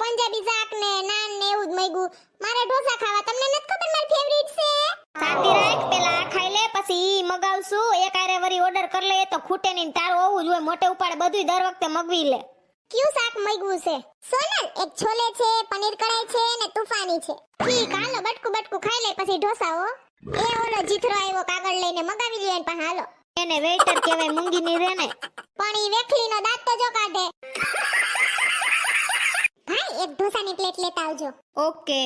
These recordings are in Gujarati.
પંજાબી શાક ને નાન ને એવું જ મગ્યું. મારે ઢોસા ખાવા, તમને નથી ખબર મારી ફેવરિટ છે. શાંતિ રાખ, પેલા આ ખાઈ લે પછી ઈ મગાવશું. એક આરે વરી ઓર્ડર કરી લે તો ખૂટે નહીં, તારું હોવું જ હોય. મોટે ઉપાડે બધુંય દર વખતે મગવી લે. ક્યું શાક મગ્યું છે? સોનલ, એક છોલે છે, પનીર કઢાઈ છે ને તૂફાની છે. ઠીક, હાલો બટકું બટકું ખાઈ લે પછી ઢોસા હો. એ ઓલો જીથરો આવ્યો કાગળ લઈને, મગાવી લ્યો એન પાસે. હાલો. એને વેઇટર કહેવાય, મૂંગી ની રે ને. પણ ઈ વેખલીનો દાંત તો જો કાઢે. ભાઈ એક ઢોસાની પ્લેટ લેતા આવજો. ઓકે.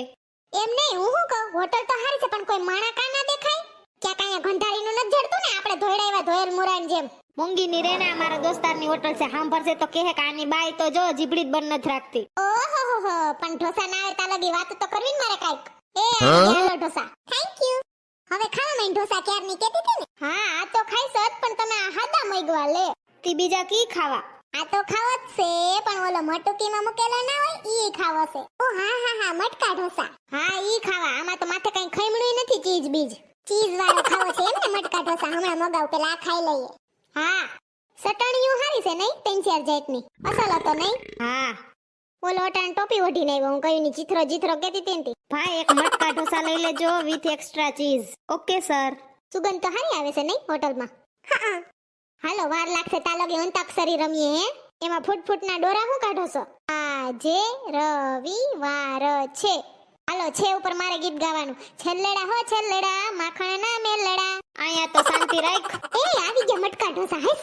એમ નહીં, હું શું કહું, હોટલ તો હારી છે પણ કોઈ માણા કા ના દેખાય. ક્યાંક અહીંયા ગંધારીનું નથી જડતું ને, આપણે ધોઈડાવ્યા ધોયેલ મુરાન જેમ. મૂંગી ની રે ને, અમારા દોસ્તારની હોટલ છે. સાંભળશે તો કહે કે આની બાઈ તો જો જીબડી જ બંધ નથી રાખતી. ઓહો હો હો, પણ ઢોસા ના આવે તા લગી વાત તો કરવી ને મારે કાઈક. હાલો ઢોસા. Thank you. હવે ખાવા માંડ ઢોસા ક્યારની કેતી હતી ને. હા, આ તો ખાઈશ જ, પણ તમે આ હાદા મગવા લે. તી બીજા કી ખાવા? આ તો ખાવો જ છે, પણ ઓલો મટુકીમાં મૂકેલો ના હોય ઈ ખાવો છે. ઓ હા, મટકા ઢોસા. હા, ઈ ખાવા. આમાં તો માથે કઈ ખઈમણું નથી, ચીઝ બીજ. ચીઝ વાળો ખાવો છે એમ ને મટકા ઢોસા? હમણાં મગાવ, પેલા આ ખાઈ લઈએ. હા, સટણીયું હારી છે નહીં, 3-4 જાતની. અસલ હતો નહીં? હા. ઓલો અટાણ ટોપી ઓઢીને આવ્યો, હું કયું ની જીથરો કેતી હતી. ભાઈ એક મટકા ઢોસા લઈ લેજો with extra cheese. Okay sir. સુગંધ તો હારી આવે છે નહીં હોટલમાં? હા. હાલો, વાર લાગશે તા લગી અંતાક્ષરી રમીએ હે. એમાં ફૂટના ડોરા હું કાઢો છો? આજે રવિવાર છે. હાલો, છે ઉપર મારે ગીત ગાવાનું. છેલ્લેડા હો છેલ્લેડા, માખણ ના મેલડા. અહીંયા તો શાંતિ રાખ. એ આવી ગયા મટકા ઢોસા.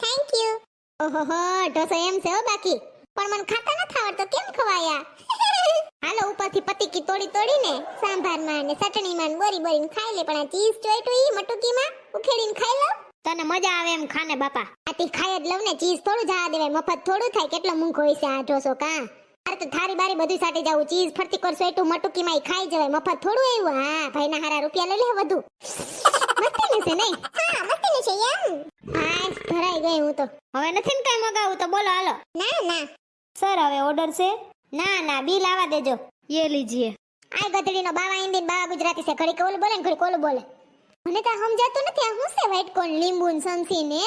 Thank you. ઓહોહો, ઢોસા એમ છે હો બાકી. પણ મને ખાતા નથી આવડતો, કેમ ખવાયા? હાલો, ઉપરથી પતીકી તોડીને સાંભારમાં ને ચટણીમાં બોરીને ખાઈ લે. પણ આ ચીઝ ચોઈટું ઈ મટુકીમાં ઉખેડીને ખાઈ લો. તને મજા આવે એમ ખાને બાપા. આથી ખાઈ જ લઉં ને, ચીઝ થોડું જવા દેવાય. મફત થોડું થાય, કેટલો મૂંઘો હોય છે આ ઢોસો કા. અરે તો થારી બારી બધું સાટી જાવું. ચીઝ ફરતી કરશો એટલું મટુકીમાં ઈ ખાઈ જવાય. મફત થોડું આવ્યું. હા, ભાઈના હારા રૂપિયા લઈ લે વધુ. મસ્તી છે નહીં? હા, મસ્તી છે એમ. હા, ધરાઈ ગઈ હું તો. હવે નથી ને કઈ મગાવું તો બોલો હાલો. ના. સર હવે ઓર્ડર છે? ના, બિલ આવા દેજો. યે લીજીએ. આ ગધડીનો બાવા હિન્દી બાવા ગુજરાતી છે. ઘડી કોલ બોલે ને ઘડી કોલ બોલે. મને તો સમજાતું નથી આ શું છે વ્હાઈટ કોર્ન લીંબુ ને સમસી ને.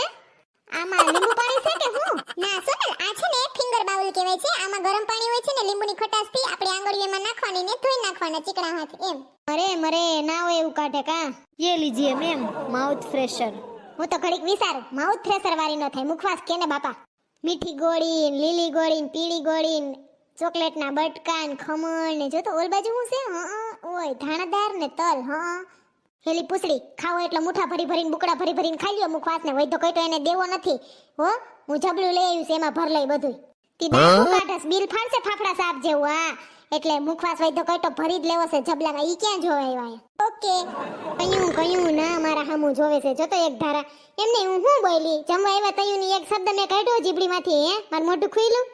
આમાં લીંબુ પાણી છે કે હું? ના સોનલ, આ છે ને ફિંગર બાઉલ કહેવાય છે. આમાં ગરમ પાણી હોય છે ને, લીંબુની ખટાશ થી આપણે આંગળીઓમાં નાખવાની ને ધોઈ નાખવાના ચીકણા હાથ એમ. મરે ના હોય એવું કાઢે કા. યે લીજીએ મેમ, માઉથ ફ્રેશર. હું તો ઘડીક વિચારું, માઉથ ફ્રેશર વાળી ન થાય, મુખવાસ કે ને બાપા. મીઠી ગોળી, લીલી ગોળી, પીળી ગોળી, ચોકલેટના બટકા ને ખમણ ને જો તો ઓલ બાજુ હું છે. ઓય ધાણાદાર ને તલ. હેલી પૂછડી ખાવો એટલે મુઠા ભરીને બુકડા ભરીને ખાઈ લ્યો મુખવાસ ને. વૈધો કઈ તો એને દેવો નથી હો. હું જબલું લઈ આવ્યું છે, એમાં ભર લઈ બધું. તી દારૂ કાઢસ, બિલ ફાડશે ફાફડા સાપ જેવું. હા, એટલે મુખવાસ વૈધો કઈ તો ભરી જ લેવો છે જબલામાં. ઈ ક્યાં જોવે આવ્યા? ઓકે. કયું ના મારા હામું જોવે છે. જો તો એક ધારા એમને હું બોલી જમવા આવ્યા તયું ની એક શબ્દ મેં કાઢ્યો જીબડીમાંથી. હે, મારું મોઢું ખુલ્લું.